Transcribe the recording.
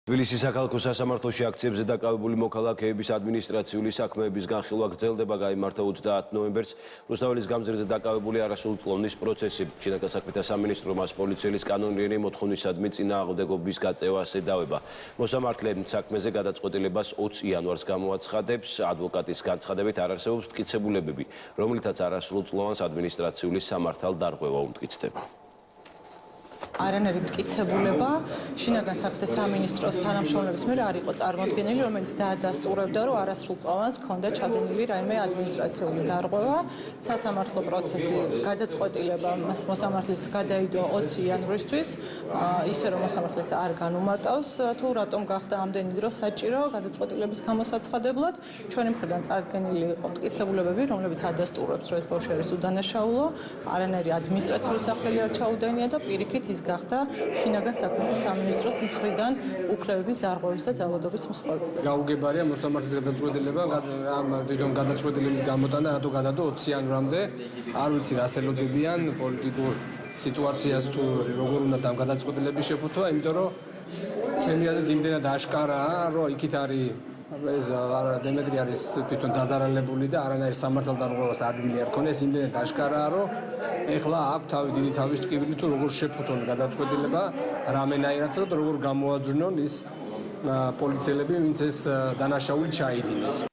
თბილისის საქალაქო სასამართლოში აქციებზე დაკავებული მოქალაქეების ადმინისტრაციული საქმეების განხილვა გრძელდება. გაიმართა 30 ნოემბერს რუსთაველის გამზირზე დაკავებული არასრულწლოვნის პროცესი. შინაგან საქმეთა სამინისტრო მას პოლიციის კანონიერი მოთხოვნისადმი წინააღმდეგობის გაწევას ედავება. მოსამართლე საქმეზე გადაწყვეტილებას 20 იანვარს გამოაცხადებს. ადვოკატის განცხადებით არ არსებობს მტკიცებულებები, რომლითაც არასრულწლოვანს ადმინისტრაციული სამართალ დარღვევა უმტკიცდება. არანაირი მტკიცებულება შინაგან საქმეთა სამინისტროს თანამშრომლების მიერ არ იყო წარმოდგენილი, რომელიც დაადასტურებდა, რომ არასრულწლოვანს ჰქონდა ჩადენილი რაიმე ადმინისტრაციული დარღვევა. სასამართლო პროცესი გადაწყვეტილება მოსამართლეს გადაიდო 20 იანვრისთვის, ისე რომ მოსამართლეს არ განუმარტავს, თუ რატომ გახდა ამდენი დრო საჭირო გადაწყვეტილების გამოსაცხადებლად. ჩვენი მხრიდან წარდგენილი იყო მტკიცებულებები, რომლებიც ადასტურებს, რომ ეს ბავშვი არის უდანაშაულო, არანაირი ადმინისტრაციული სახელი არ ჩაუდენია და პირიქით ის გახდა შინაგან საქმეთა სამინისტროს მხრიდან უფლებების დარღვევის და ძალადობის მსხვერპლი. გაუგებარია მოსამართლის გადაწყვეტილება, ამ თვითონ გადაწყვეტილების გამოტანა რატო გადადო 20 იანვრამდე, არ ვიცი რას ელოდებიან პოლიტიკურ სიტუაციას თუ როგორ უნდა ამ გადაწყვეტილების შეფუთვა, იმიტომ რომ ჩემი აზრით იმდენად აშკარაა, რომ იქით არის ეს დემეტრი არის თვითონ დაზარალებული და არანაირ სამართალ დარღვევას ადგილი არ ქონია, ეს იმდენად აშკარაა, რომ ეხლა აქვს დიდი თავის ტკივილი თუ როგორ შეფუთონ გადაწყვეტილება, რამენაირად და როგორ გამოაძვნონ ის პოლიციელები, ვინც ეს დანაშაული ჩაიდინეს.